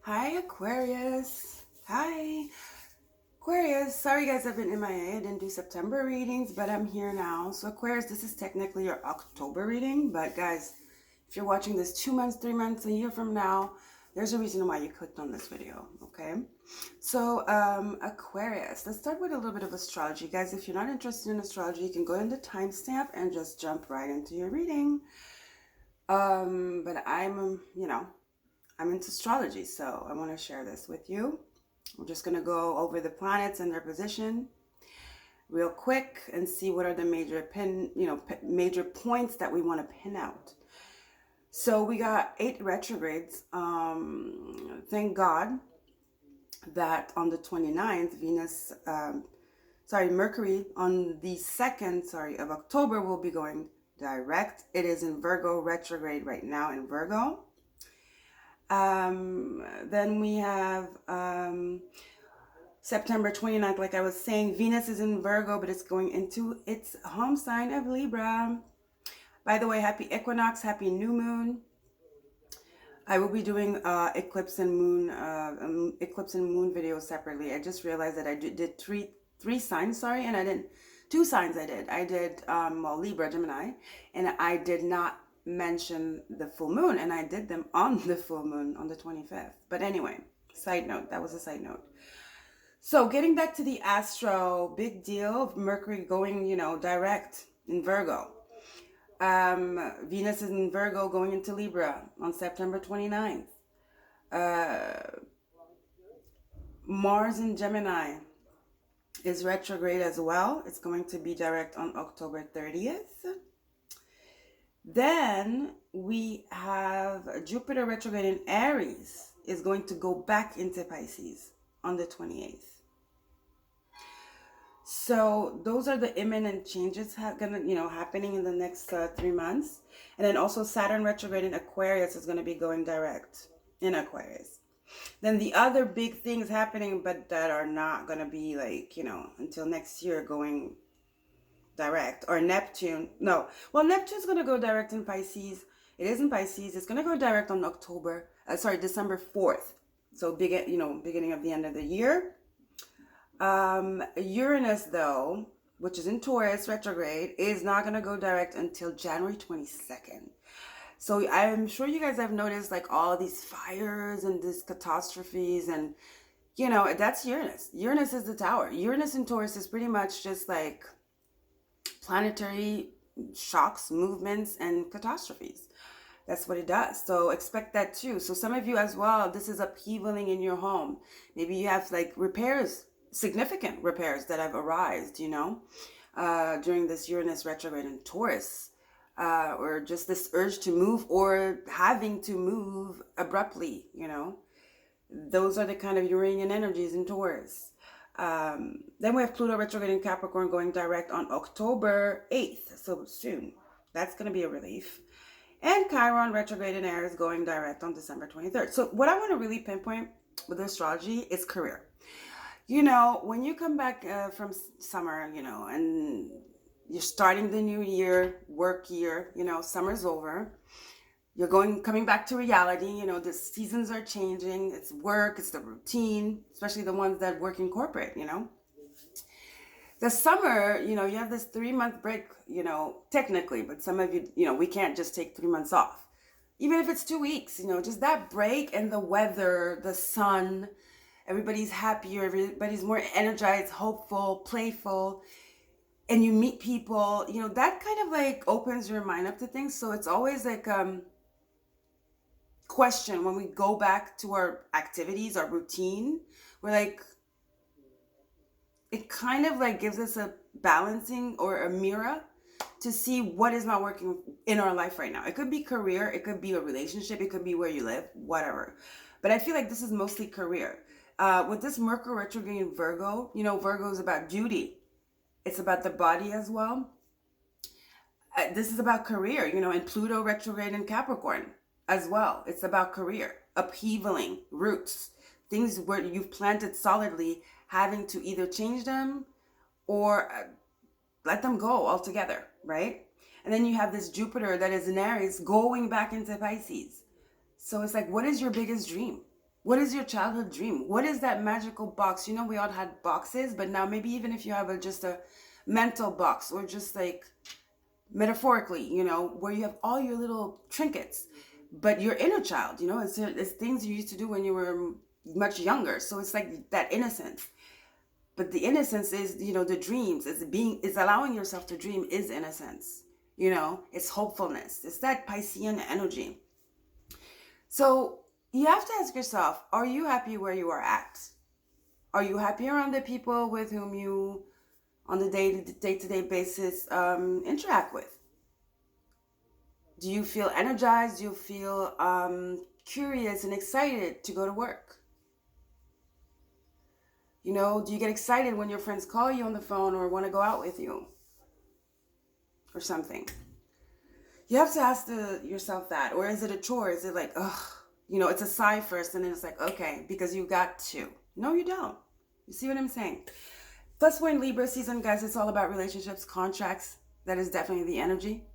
Hi, Aquarius. Hi, Aquarius. Sorry, guys, I've been MIA. I didn't do September readings, but I'm here now. So, Aquarius, this is technically your October reading. But, guys, if you're watching this 2 months, 3 months, a year from now, there's a reason why you clicked on this video, okay? So, Aquarius, let's start with a little bit of astrology. Guys, if you're not interested in astrology, you can go into timestamp and just jump right into your reading. But I'm into astrology, so I want to share this with you. We're just going to go over the planets and their position real quick and see what are the major points that we want to pin out. So we got 8 retrogrades. Thank God that on the 29th, Mercury on the 2nd, of October will be going direct. It is in Virgo retrograde right now in Virgo. Then we have September 29th, like I was saying, Venus is in Virgo, but it's going into its home sign of Libra. By the way, happy equinox, happy new moon. I will be doing eclipse and moon videos separately. I just realized that I did three signs, and I didn't, 2 signs I did. I did, Libra, Gemini, and I did not mention the full moon, and I did them on the full moon on the 25th. But anyway, side note, that was a side note. So getting back to the astro, big deal, Mercury going, direct in Virgo. Venus is in Virgo going into Libra on September 29th. Mars in Gemini is retrograde as well. It's going to be direct on October 30th. Then we have Jupiter retrograde in Aries is going to go back into Pisces on the 28th. So those are the imminent changes happening in the next 3 months. And then also Saturn retrograde in Aquarius is going to be going direct in Aquarius. Then the other big things happening, but that are not going to be until next year going direct, or Neptune. No, well, Neptune's going to go direct in Pisces. It is in Pisces. It's going to go direct on December 4th. So beginning of the end of the year. Uranus, though, which is in Taurus retrograde, is not going to go direct until January 22nd. So I'm sure you guys have noticed all these fires and these catastrophes, and that's Uranus. Uranus is the tower. Uranus in Taurus is pretty much just planetary shocks, movements, and catastrophes. That's what it does. So expect that too. So some of you as well, this is upheavaling in your home. Maybe you have repairs, significant repairs that have arisen, during this Uranus retrograde in Taurus, or just this urge to move or having to move abruptly, Those are the kind of Uranian energies in Taurus. Then we have Pluto retrograde in Capricorn going direct on October 8th, so soon. That's going to be a relief. And Chiron retrograde in Aries going direct on December 23rd. So what I want to really pinpoint with astrology is career. When you come back from summer, and you're starting the new year, work year, summer's over. You're coming back to reality. The seasons are changing. It's work, it's the routine, especially the ones that work in corporate, The summer, you have this 3-month break, technically, but some of you, we can't just take 3 months off. Even if it's 2 weeks, just that break, and the weather, the sun, everybody's happier, everybody's more energized, hopeful, playful, and you meet people, that kind of opens your mind up to things. So it's always question when we go back to our activities, our routine, we're it kind of gives us a balancing or a mirror to see what is not working in our life right now. It could be career, it could be a relationship, it could be where you live, whatever. But I feel this is mostly career. With this Mercury retrograde in Virgo, Virgo is about duty. It's about the body as well. This is about career, and Pluto retrograde in Capricorn as well. It's about career, upheavaling, roots, things where you've planted solidly, having to either change them or let them go altogether, right? And then you have this Jupiter that is in Aries going back into Pisces. So it's what is your biggest dream? What is your childhood dream? What is that magical box? You know, we all had boxes, but now maybe even if you have just a mental box, or just like metaphorically, you know, where you have all your little trinkets, but your inner child, you know, it's things you used to do when you were much younger. So it's like that innocence. But the innocence is, you know, the dreams, is allowing yourself to dream is innocence. You know, it's hopefulness. It's that Piscean energy. So you have to ask yourself, are you happy where you are at? Are you happy around the people with whom you, on the day-to-day basis, interact with? Do you feel energized? Do you feel curious and excited to go to work? You know, do you get excited when your friends call you on the phone or want to go out with you or something? You have to ask yourself that. Or is it a chore? Is it like, ugh, you know, it's a sigh first and then it's like, okay, because you got to. No, you don't. You see what I'm saying? Plus, we're in Libra season, guys. It's all about relationships, contracts. That is definitely the energy.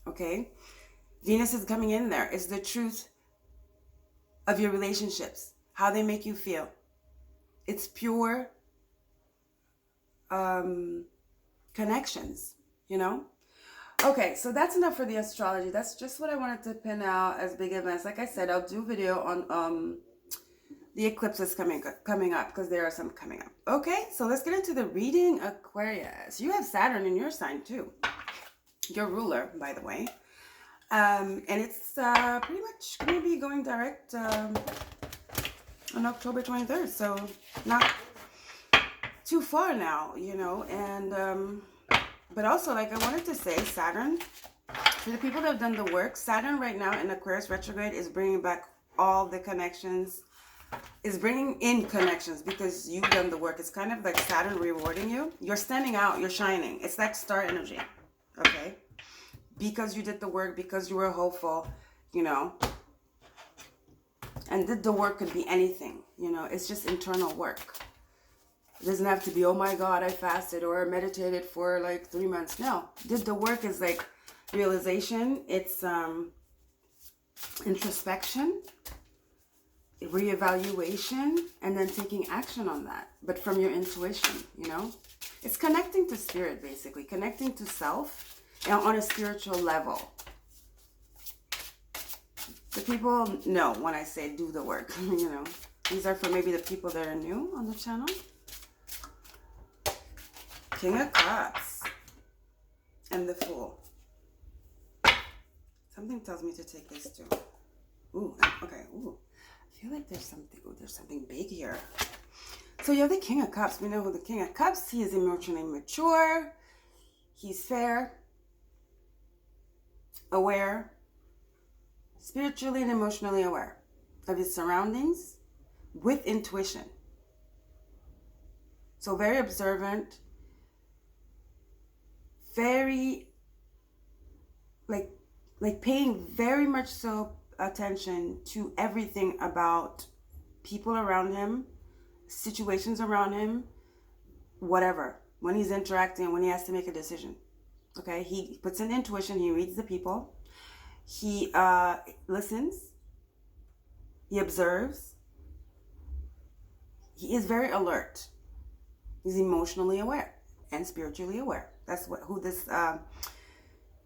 Okay? Venus is coming in there. It's the truth of your relationships, how they make you feel. It's pure connections, you know? Okay, so that's enough for the astrology. That's just what I wanted to pin out as big events. Like I said, I'll do a video on the eclipses coming up, because there are some coming up. Okay, so let's get into the reading. Aquarius, you have Saturn in your sign too. Your ruler, by the way. And it's pretty much going to be going direct on October 23rd. So not too far now, you know. And but also, like I wanted to say, Saturn, for the people that have done the work, Saturn right now in Aquarius retrograde is bringing back all the connections, is bringing in connections because you've done the work. It's kind of like Saturn rewarding you. You're standing out, you're shining. It's like star energy, okay? Because you did the work, because you were hopeful, you know. And did the work could be anything, you know. It's just internal work. It doesn't have to be, oh my God, I fasted or meditated for like 3 months. No, did the work is like realization. It's introspection, reevaluation, and then taking action on that. But from your intuition, you know. It's connecting to spirit, basically. Connecting to self on a spiritual level. The people know when I say do the work, you know. These are for maybe the people that are new on the channel. King of Cups and the Fool. Something tells me to take this too. Ooh, okay. Ooh, I feel like there's something. Ooh, there's something big here. So you have the King of Cups. We know who the King of Cups. He is emotionally mature. He's fair, aware, spiritually and emotionally aware of his surroundings, with intuition. So very observant. Very like paying very much so attention to everything about people around him, situations around him, whatever, when he's interacting, when he has to make a decision. Okay, he puts in intuition, he reads the people, he listens, he observes, he is very alert, he's emotionally aware and spiritually aware. That's who this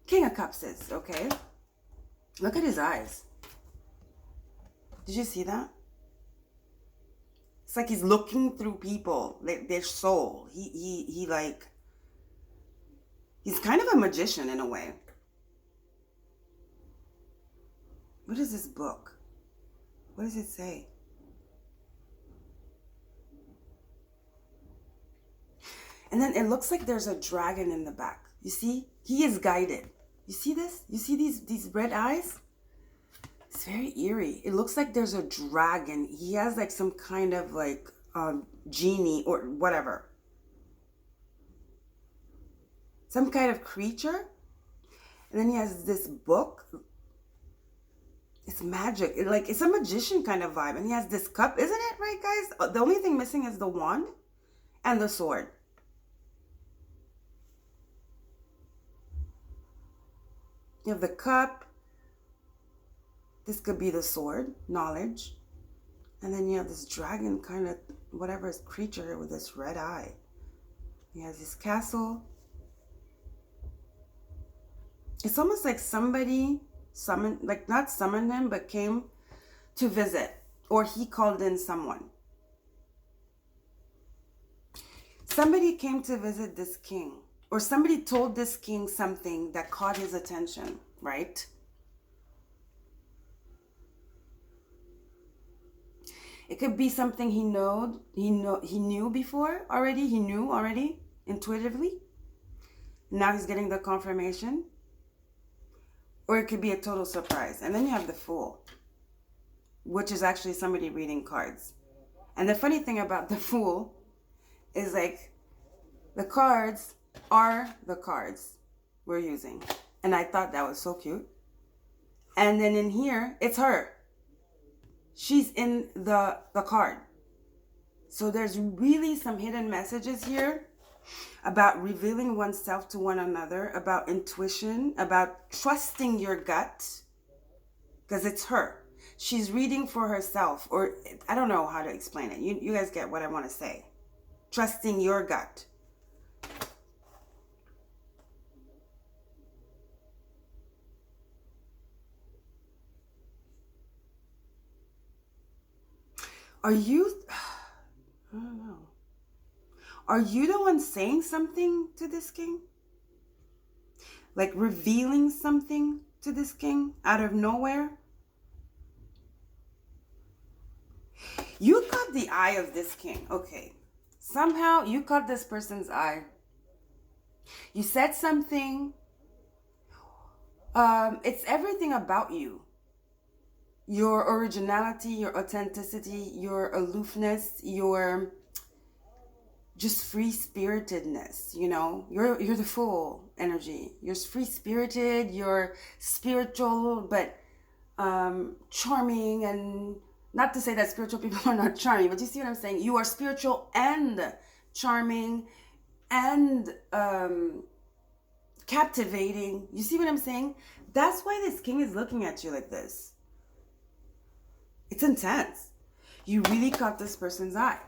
King of Cups is, okay? Look at his eyes. Did you see that? It's like he's looking through people, like their soul. He like, he's kind of a magician in a way. What is this book? What does it say? And then it looks like there's a dragon in the back. You see? He is guided. You see this? You see these red eyes? It's very eerie. It looks like there's a dragon. He has like some kind of like genie or whatever. Some kind of creature. And then he has this book. It's magic. It's a magician kind of vibe. And he has this cup. Isn't it right, guys? The only thing missing is the wand and the sword. You have the cup. This could be the sword, knowledge. And then you have this dragon kind of, whatever creature with this red eye. He has this castle. It's almost like somebody summoned, like not summoned him, but came to visit. Or he called in someone. Somebody came to visit this king. Or somebody told this king something that caught his attention, right? It could be something he knew before already. He knew already intuitively. Now he's getting the confirmation. Or it could be a total surprise. And then you have the Fool, which is actually somebody reading cards. And the funny thing about the Fool is like the cards are the cards we're using. And I thought that was so cute. And then in here, it's her. She's in the card. So there's really some hidden messages here about revealing oneself to one another, about intuition, about trusting your gut, because it's her. She's reading for herself, or I don't know how to explain it. You guys get what I want to say. Trusting your gut. Are you, I don't know. Are you the one saying something to this king? Like revealing something to this king out of nowhere? You caught the eye of this king. Okay. Somehow you caught this person's eye. You said something. It's everything about you. Your originality, your authenticity, your aloofness, your just free-spiritedness, you know. You're the Fool energy. You're free-spirited, you're spiritual, but charming. And not to say that spiritual people are not charming, but you see what I'm saying? You are spiritual and charming and captivating. You see what I'm saying? That's why this king is looking at you like this. It's intense. You really caught this person's eye.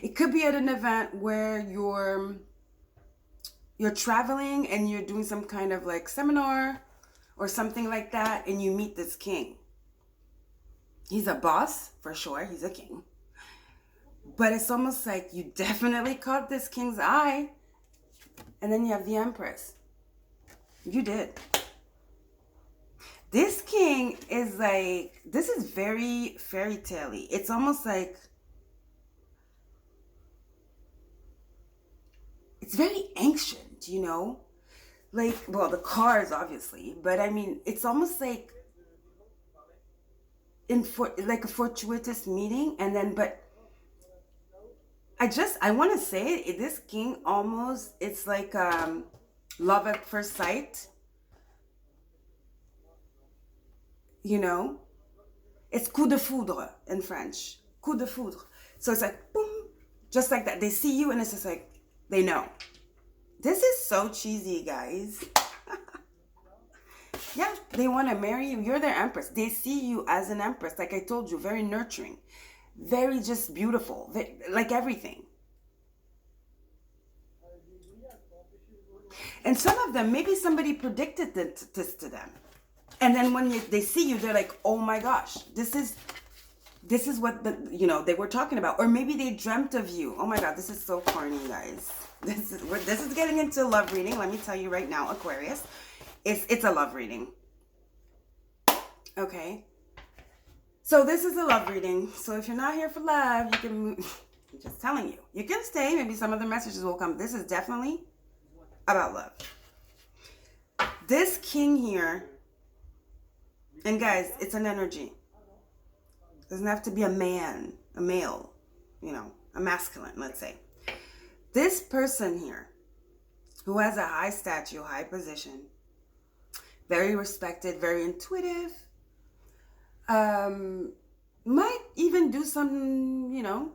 It could be at an event where you're traveling and you're doing some kind of like seminar or something like that, and you meet this king. He's a boss, for sure. He's a king. But it's almost like you definitely caught this king's eye. And then you have the Empress. You did. This king is like, this is very fairy tale-y. It's almost like, it's very ancient, you know? Like, well, the cards, obviously. But I mean, it's almost like, like a fortuitous meeting. And then, but I want to say, this king almost, it's like love at first sight. You know, it's coup de foudre in French. Coup de foudre. So it's like, boom, just like that. They see you and it's just like, they know. This is so cheesy, guys. Yeah, they want to marry you. You're their empress. They see you as an empress. Like I told you, very nurturing. Very just beautiful. Like everything. And some of them, maybe somebody predicted this to them. And then when they see you, they're like, oh my gosh, this is what they were talking about. Or maybe they dreamt of you. Oh my God, this is so corny, guys. This is getting into love reading. Let me tell you right now, Aquarius. It's a love reading. Okay. So this is a love reading. So if you're not here for love, you can move. I'm just telling you. You can stay. Maybe some of the messages will come. This is definitely about love. This king here. And guys, it's an energy. It doesn't have to be a man, a male, you know, a masculine, let's say. This person here, who has a high stature, high position, very respected, very intuitive, might even do some, you know,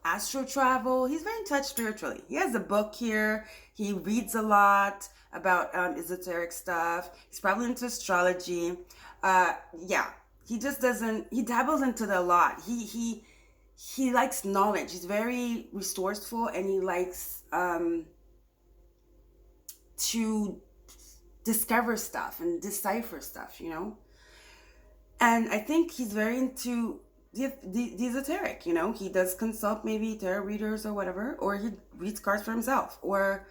astro travel. He's very in touch spiritually. He has a book here. He reads a lot about esoteric stuff. He's probably into astrology. Yeah, he just doesn't, he dabbles into the lot. He likes knowledge. He's very resourceful, and he likes to discover stuff and decipher stuff, you know. And I think he's very into the esoteric, you know. He does consult maybe tarot readers or whatever, or he reads cards for himself, or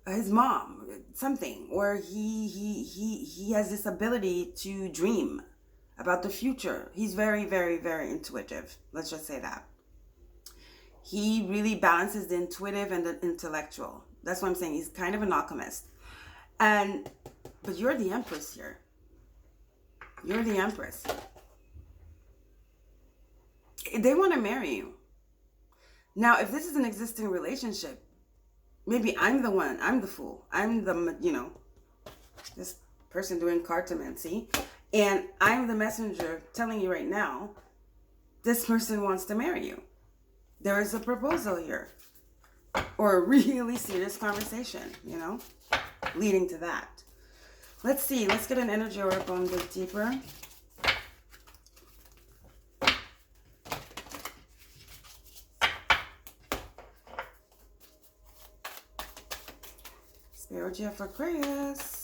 his mom, something, or he has this ability to dream about the future. He's very, very, very intuitive. Let's just say that. He really balances the intuitive and the intellectual. That's what I'm saying. He's kind of an alchemist. But you're the Empress here. You're the Empress. They want to marry you. Now, if this is an existing relationship, maybe I'm the one. I'm the fool. I'm the, you know, this person doing cartomancy. And I'm the messenger telling you right now, this person wants to marry you. There is a proposal here. Or a really serious conversation, you know, leading to that. Let's see. Let's get an energy oracle and dig deeper. Spirit for Aquarius.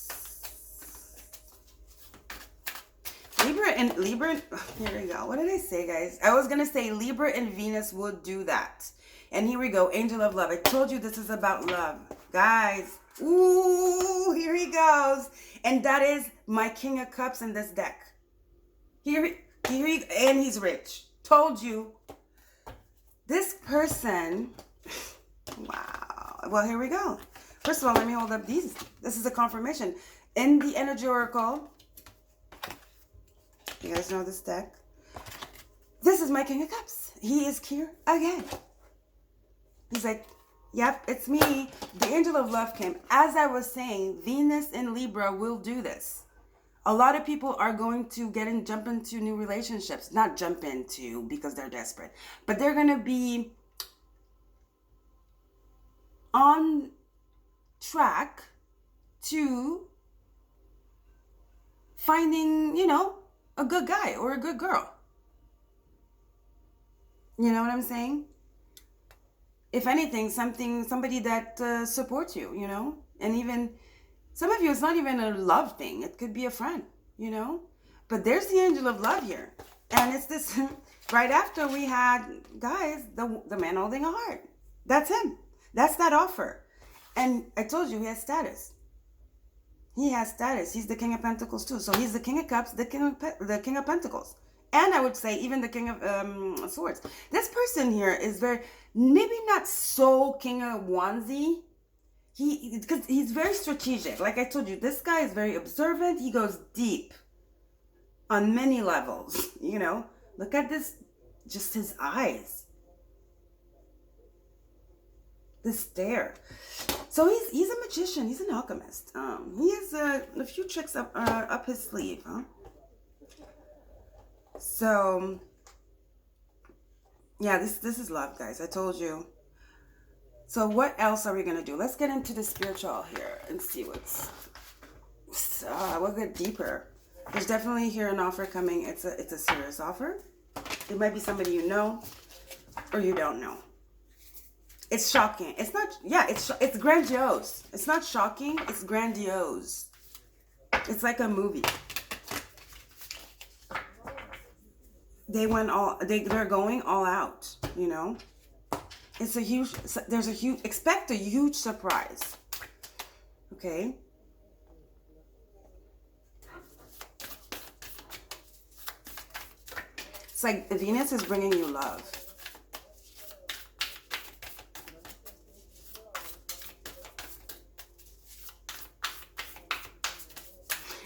Libra, here we go. What did I say, guys? I was going to say Libra and Venus would do that. And here we go. Angel of Love. I told you this is about love. Guys. Ooh, here he goes. And that is my King of Cups in this deck. And he's rich. Told you. This person. Wow. Well, here we go. First of all, let me hold up these. This is a confirmation. In the Energy Oracle. You guys know this deck. This is my King of Cups. He is here again. He's like, yep, it's me. The Angel of Love came. As I was saying, Venus and Libra will do this. A lot of people are going to jump into new relationships. Not jump into because they're desperate. But they're going to be on track to finding, you know, a good guy or a good girl. You know what I'm saying? If anything, somebody that supports you, you know? And even, some of you, it's not even a love thing. It could be a friend, you know? But there's the Angel of Love here. And it's this, right after we had, guys, the man holding a heart. That's him. That's that offer. And I told you, he has status. He has status. He's the King of Pentacles too. So he's the King of Cups, the King of Pentacles. And I would say even the King of Swords. This person here is very, maybe not so King of Wandsy. Because he's very strategic. Like I told you, this guy is very observant. He goes deep on many levels. You know, look at this, just his eyes. The stare. So he's a magician. He's an alchemist. He has a few tricks up his sleeve, huh? So yeah, this is love, guys. I told you. So what else are we gonna do? Let's get into the spiritual here and see what's. We'll get deeper. There's definitely here an offer coming. It's a serious offer. It might be somebody you know or you don't know. It's shocking. It's not, yeah, it's grandiose. It's not shocking, it's grandiose. It's like a movie. They're going all out, you know. It's a huge, expect a huge surprise. Okay. It's like Venus is bringing you love.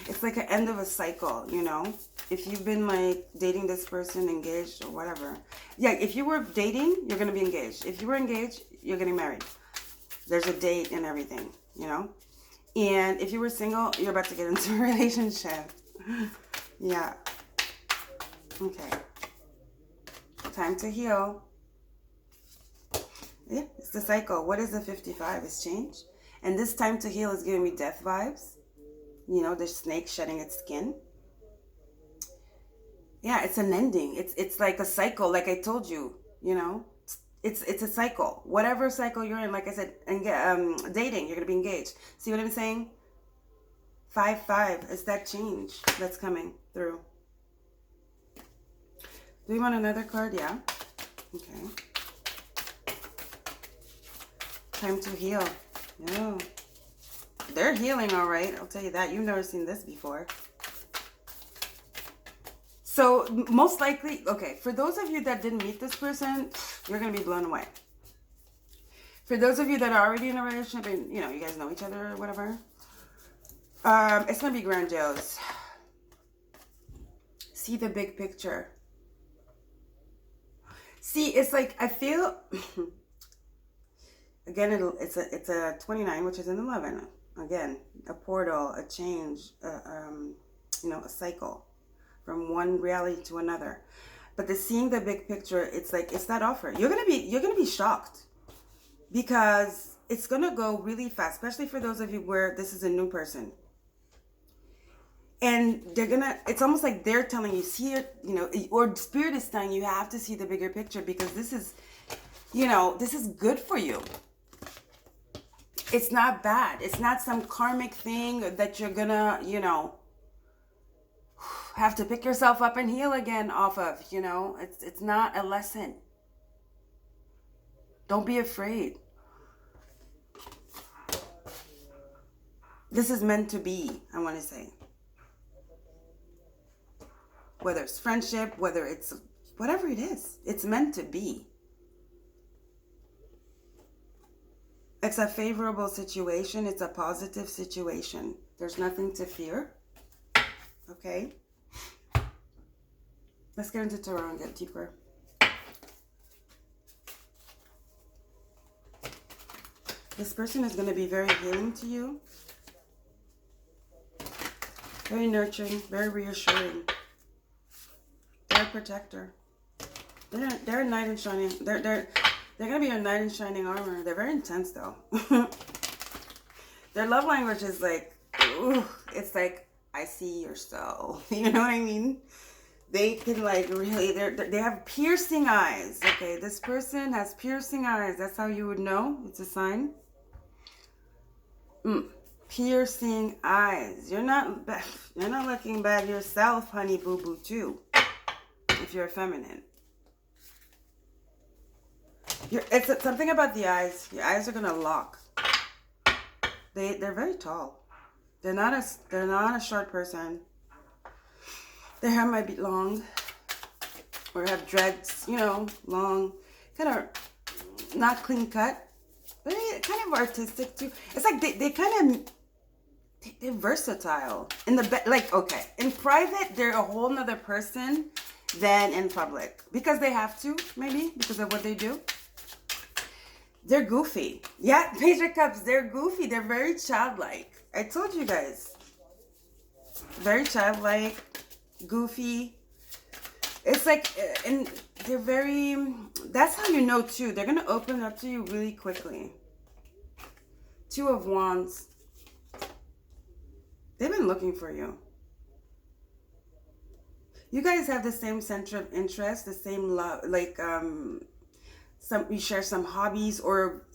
It's like an end of a cycle, you know. If you've been like dating this person, engaged or whatever. Yeah, if you were dating, you're going to be engaged. If you were engaged, you're getting married. There's a date and everything, you know. And if you were single, you're about to get into a relationship. Yeah. Okay. Time to heal. Yeah, it's the cycle. What is the 55? It's change. And this time to heal is giving me death vibes. You know, the snake shedding its skin. Yeah, it's an ending. It's like a cycle, like I told you, you know. It's a cycle. Whatever cycle you're in, like I said, and dating, you're gonna be engaged. See what I'm saying? 5-5. It's that change that's coming through. Do you want another card? Yeah. Okay. Time to heal. No. They're healing, all right. I'll tell you that. You've never seen this before. So most likely, okay, for those of you that didn't meet this person, you're going to be blown away. For those of you that are already in a relationship and, you know, you guys know each other or whatever, it's going to be grandiose. See the big picture. See, it's like, I feel, again, it's a 29, which is an 11. Again, a portal, a change, you know, a cycle from one reality to another. But seeing the big picture, it's like, it's that offer. You're gonna be shocked because it's gonna go really fast, especially for those of you where this is a new person. And it's almost like they're telling you, see it, you know, or Spirit is telling you have to see the bigger picture because this is, you know, this is good for you. It's not bad. It's not some karmic thing that you're gonna, you know, have to pick yourself up and heal again off of, you know. It's not a lesson. Don't be afraid. This is meant to be, I want to say. Whether it's friendship, whether it's whatever it is, it's meant to be. It's a favorable situation. It's a positive situation. There's nothing to fear. Okay? Let's get into tarot and get deeper. This person is going to be very healing to you. Very nurturing, very reassuring. They're a protector. They're a knight in shining. They're going to be a knight in shining armor. They're very intense though. Their love language is like, ooh, it's like, I see your soul. You know what I mean? They can like really, they have piercing eyes. Okay, this person has piercing eyes. That's how you would know. It's a sign. Piercing eyes. You're not looking bad yourself, honey boo boo too. If you're feminine. It's something about the eyes. Your eyes are gonna lock. They're very tall. They're not a short person. Their hair might be long or have dreads, you know, long, kind of not clean cut, but kind of artistic too. It's like they kind of, they're versatile. In the like, okay, in private, they're a whole nother person than in public because they have to, maybe because of what they do. They're goofy. Yeah, Page of Cups, they're goofy. They're very childlike. I told you guys. Very childlike, goofy. It's like, and they're very, that's how you know too. They're going to open up to you really quickly. Two of Wands. They've been looking for you. You guys have the same center of interest, the same love, like, you share some hobbies or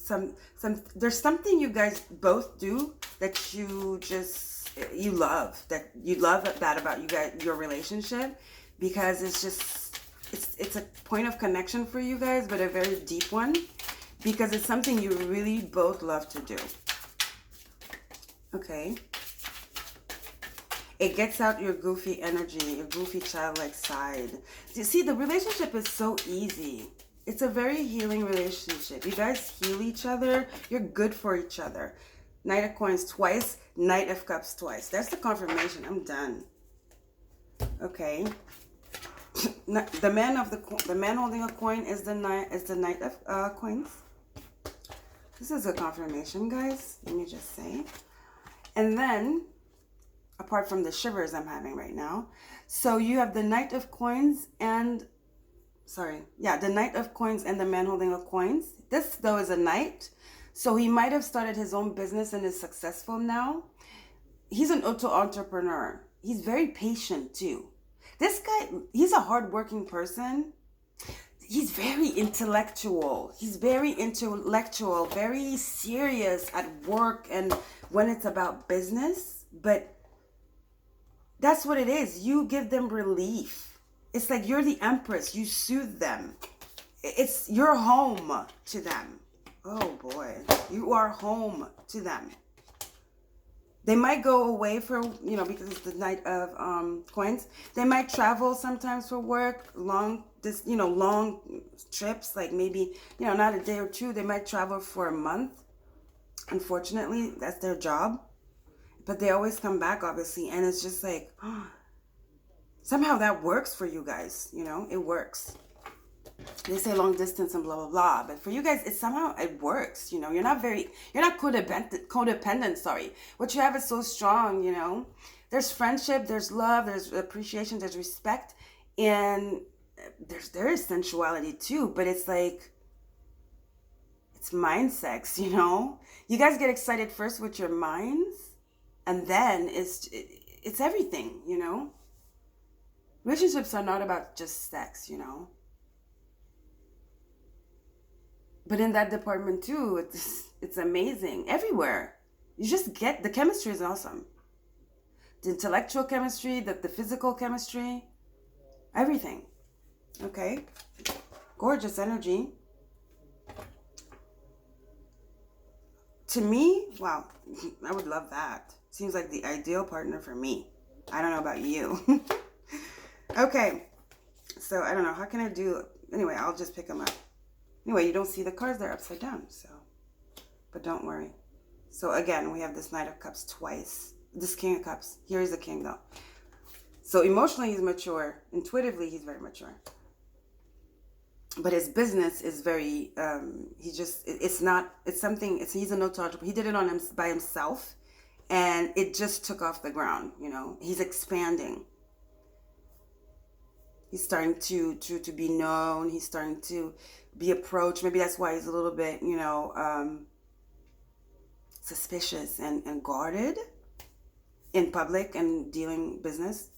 there's something you guys both do that you love that about you guys, your relationship, because it's just, it's a point of connection for you guys, but a very deep one, because it's something you really both love to do. Okay. It gets out your goofy energy, your goofy childlike side. You see, the relationship is so easy. It's a very healing relationship. You guys heal each other. You're good for each other. Knight of Coins twice, Knight of Cups twice. That's the confirmation. I'm done. Okay. The man holding a coin is the Knight of Coins. This is a confirmation, guys. Let me just say. And then, apart from the shivers I'm having right now, so you have the Knight of Coins and the Knight of Coins and the man holding a coins. This, though, is a knight. So he might have started his own business and is successful now. He's an auto-entrepreneur. He's very patient, too. This guy, he's a hardworking person. He's very intellectual. He's very intellectual, very serious at work and when it's about business. But that's what it is. You give them relief. It's like you're the empress. You soothe them. It's your home to them. Oh boy. You are home to them. They might go away for, because it's the Knight of Coins. They might travel sometimes for work, long trips, like maybe, not a day or two. They might travel for a month. Unfortunately, that's their job. But they always come back, obviously. And it's just like, somehow that works for you guys, it works. They say long distance and blah, blah, blah. But for you guys, it works, you're not codependent, sorry. What you have is so strong, There's friendship, there's love, there's appreciation, there's respect. And there is sensuality too, but it's like, it's mind sex, You guys get excited first with your minds, and then it's everything, Relationships are not about just sex, But in that department too, it's amazing. Everywhere. You just get, the chemistry is awesome. The intellectual chemistry, the physical chemistry, everything. Okay? Gorgeous energy. To me, wow, I would love that. Seems like the ideal partner for me. I don't know about you. Okay. So, I don't know. How can I do... Anyway, I'll just pick them up. Anyway, you don't see the cards, they're upside down, so, but don't worry. So again, we have this Knight of Cups twice. This King of Cups. Here is the King, though. So emotionally, he's mature. Intuitively, he's very mature. But his business is very, he's a no chargeable. He did it on him by himself, and it just took off the ground, He's expanding. He's starting to be known. He's starting to be approached. Maybe that's why he's a little bit, suspicious and guarded in public and dealing business.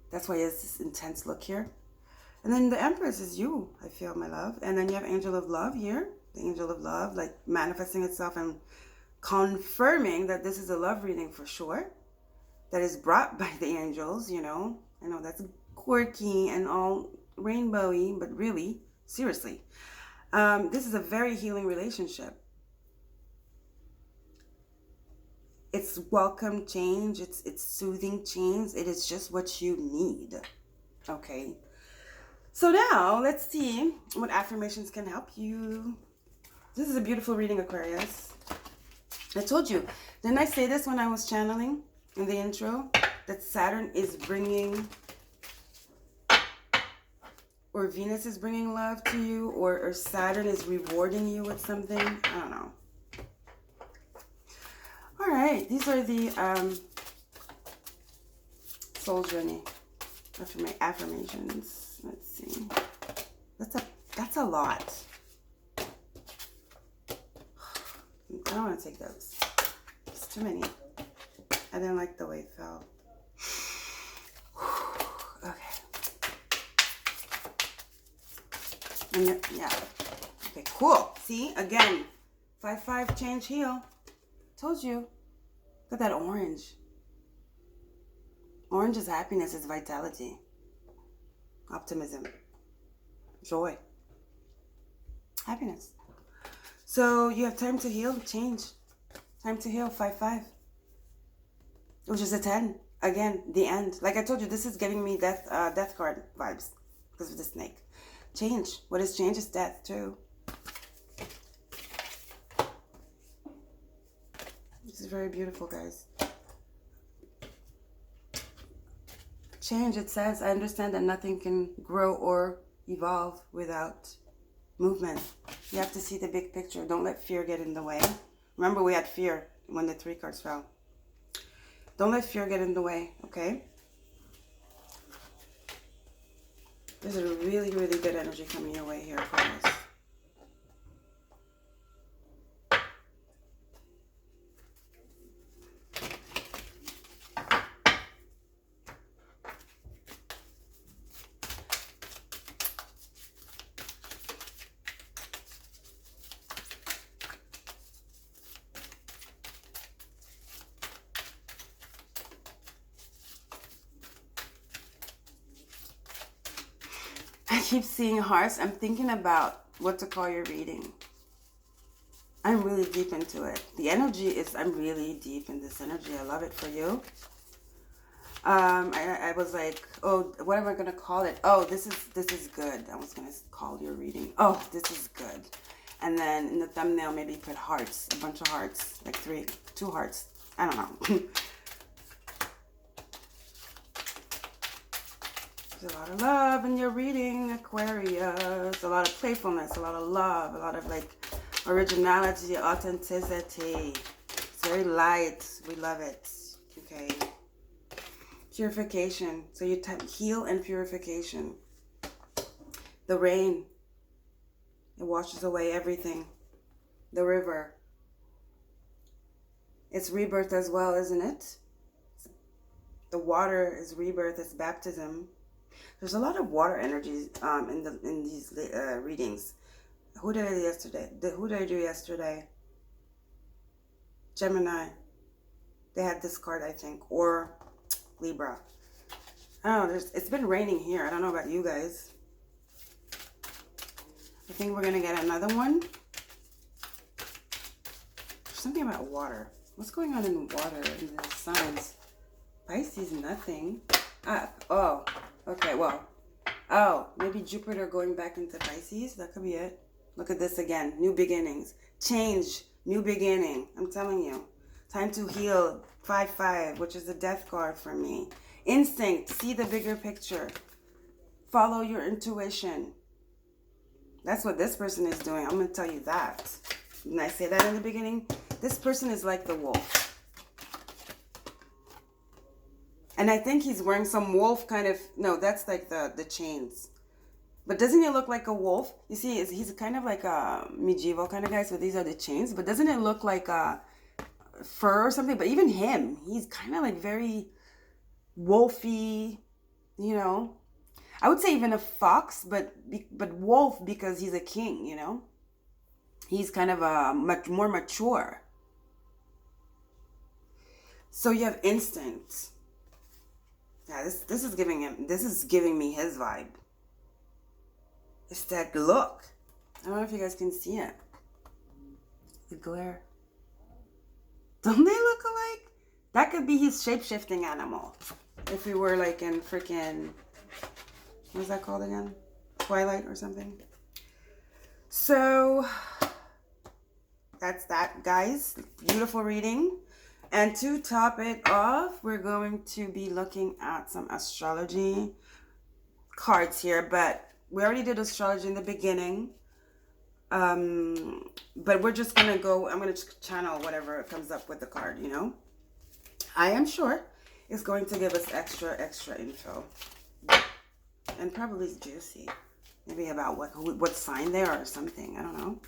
That's why he has this intense look here. And then the Empress is you, I feel, my love. And then you have Angel of Love here. The Angel of Love, like manifesting itself and confirming that this is a love reading for sure. That is brought by the angels, I know that's quirky and all rainbowy, but really, seriously, this is a very healing relationship. It's welcome change. It's soothing change. It is just what you need. Okay. So now let's see what affirmations can help you. This is a beautiful reading, Aquarius. I told you, didn't I say this when I was channeling in the intro? That Saturn is bringing, or Venus is bringing love to you, or Saturn is rewarding you with something. I don't know. All right, these are the soul journey affirmations. Let's see. That's a lot. I don't want to take those. It's too many. I didn't like the way it felt. Okay. And yeah. Okay, cool. See, again, 5-5 change heal. Told you. Look at that orange. Orange is happiness, it's vitality, optimism, joy, happiness. So you have time to heal, change. Time to heal, 5-5. Which is a 10. Again, the end. Like I told you, this is giving me death card vibes because of the snake. Change. What is change is death too. This is very beautiful, guys. Change, it says, I understand that nothing can grow or evolve without movement. You have to see the big picture. Don't let fear get in the way. Remember, we had fear when the 3 cards fell. Don't let fear get in the way, okay? There's a really, really good energy coming your way here, Aquarius. keep seeing hearts. I'm thinking about what to call your reading. I'm really deep into it. The energy is, I'm really deep in this energy. I love it for you. I was like, oh, what am I going to call it? Oh, this is good. I was going to call your reading. Oh, this is good. And then in the thumbnail, maybe put hearts, a bunch of hearts, like 2 hearts. I don't know. There's a lot of love in your reading, Aquarius. A lot of playfulness, a lot of love, a lot of like originality, authenticity. It's very light. We love it. Okay. Purification. So you heal and purification. The rain. It washes away everything. The river. It's rebirth as well, isn't it? The water is rebirth. It's baptism. There's a lot of water energies in these readings. Who did I do yesterday? Who did I do yesterday? Gemini. They had this card, I think, or Libra. I don't know. It's been raining here. I don't know about you guys. I think we're gonna get another one. There's something about water. What's going on in water in the signs? Pisces, nothing. Oh, okay. Well, oh, maybe Jupiter going back into Pisces. That could be it. Look at this again. New beginnings. Change. New beginning. I'm telling you. Time to heal. 5-5, which is the death card for me. Instinct. See the bigger picture. Follow your intuition. That's what this person is doing. I'm going to tell you that. Didn't I say that in the beginning? This person is like the wolf. And I think he's wearing some wolf kind of... No, that's like the chains. But doesn't it look like a wolf? You see, he's kind of like a medieval kind of guy. So these are the chains. But doesn't it look like a fur or something? But even him, he's kind of like very wolfy, you know. I would say even a fox, but wolf because he's a king, you know. He's kind of much more mature. So you have instinct. Yeah, this is giving me his vibe. It's that look. I don't know if you guys can see it. The glare. Don't they look alike? That could be his shape-shifting animal. If we were like in freaking... What's that called again? Twilight or something. So that's that, guys. Beautiful reading. And to top it off, we're going to be looking at some astrology cards here. But we already did astrology in the beginning. But we're just going to go, I'm going to channel whatever comes up with the card, you know. I am sure it's going to give us extra info. And probably juicy. Maybe about what sign they are or something. I don't know.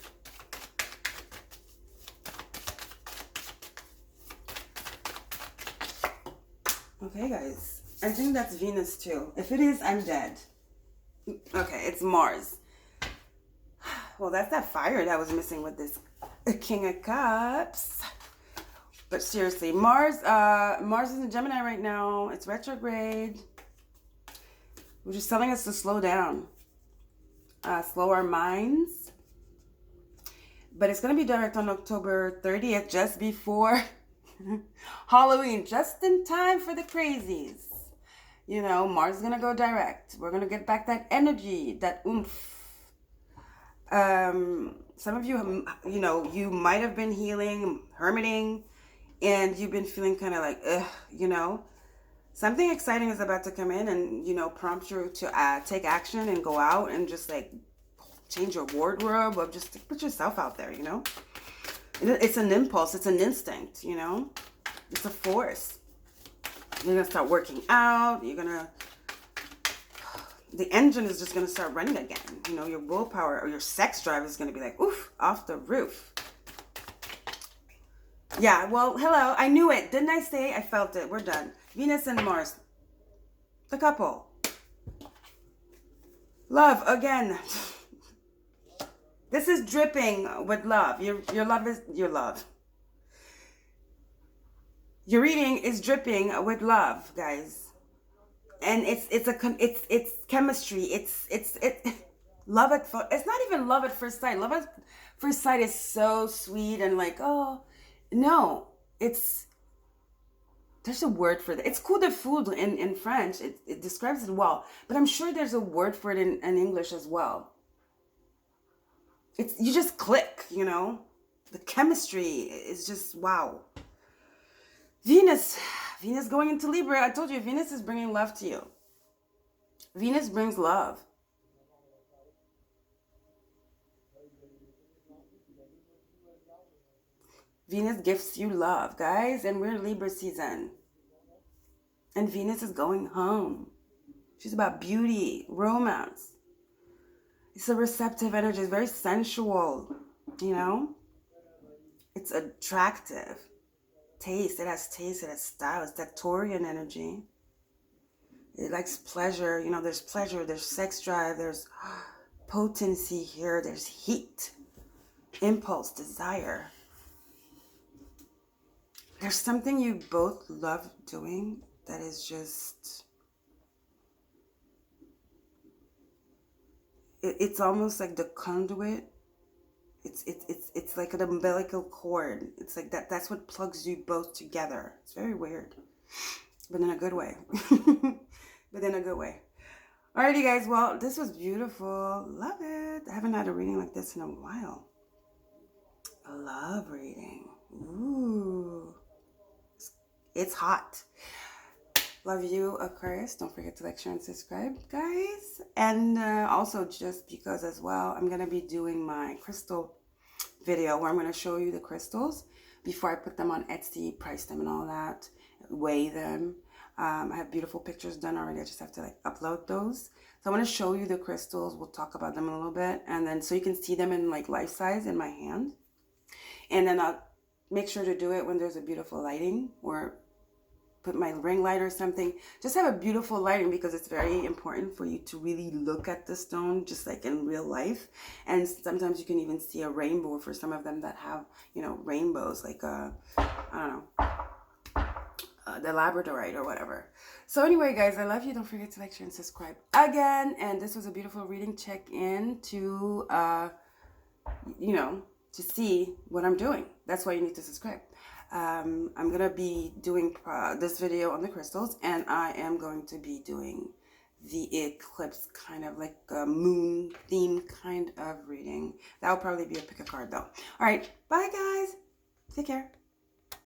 Okay, guys. I think that's Venus too. If it is, I'm dead. Okay, it's Mars. Well, that's that fire that was missing with this King of Cups. But seriously, Mars is in Gemini right now. It's retrograde. Which is telling us to slow down. Slow our minds. But it's going to be direct on October 30th, just before Halloween. Just in time for the crazies. You know, Mars is going to go direct. We're going to get back that energy, that oomph. Some of you, you know, you might have been healing, hermiting, and you've been feeling kind of like, ugh, you know. Something exciting is about to come in and, you know, prompt you to take action and go out and just, like, change your wardrobe or just put yourself out there, you know. It's an impulse. It's an instinct, you know. It's a force. You're going to start working out. You're going to... The engine is just going to start running again. You know, your willpower or your sex drive is going to be like, oof, off the roof. Yeah, well, hello. I knew it. Didn't I say? I felt it. We're done. Venus and Mars. The couple. Love, again. This is dripping with love. Your love is your love. Your reading is dripping with love, guys. and it's chemistry. It's love at first. It's not even love at first sight. Love at first sight is so sweet and like, oh no, it's there's a word for that. It's coup de foudre in French. It describes it well, but I'm sure there's a word for it in English as well. It's you just click, you know. The chemistry is just wow. Venus going into Libra. I told you Venus is bringing love to you. Venus brings love. Venus gifts you love, guys, and we're Libra season. And Venus is going home. She's about beauty, romance. It's a receptive energy. It's very sensual, you know? It's attractive. Taste. It has taste. It has style. It's that Taurian energy. It likes pleasure. You know, there's pleasure. There's sex drive. There's potency here. There's heat. Impulse. Desire. There's something you both love doing that is just... It's almost like the conduit. It's like an umbilical cord. It's like that. That's what plugs you both together. It's very weird, but in a good way. But in a good way. Alrighty, guys. Well, this was beautiful. Love it. I haven't had a reading like this in a while. A love reading. Ooh, it's hot. Love you, Aquarius. Don't forget to like, share, and subscribe, guys. And also, just because as well, I'm going to be doing my crystal video where I'm going to show you the crystals before I put them on Etsy, price them and all that, weigh them. I have beautiful pictures done already. I just have to like upload those. So I'm going to show you the crystals. We'll talk about them a little bit. And then so you can see them in like life size in my hand. And then I'll make sure to do it when there's a beautiful lighting or put my ring light or something. Just have a beautiful lighting because it's very important for you to really look at the stone just like in real life. And sometimes you can even see a rainbow for some of them that have, you know, rainbows like I don't know, the labradorite or whatever. So anyway, guys, I love you. Don't forget to like, share, and subscribe again. And this was a beautiful reading. Check in to you know, to see what I'm doing. That's why you need to subscribe. I'm going to be doing this video on the crystals, and I am going to be doing the eclipse, kind of like a moon theme kind of reading. That will probably be a pick a card though. All right, bye guys. Take care.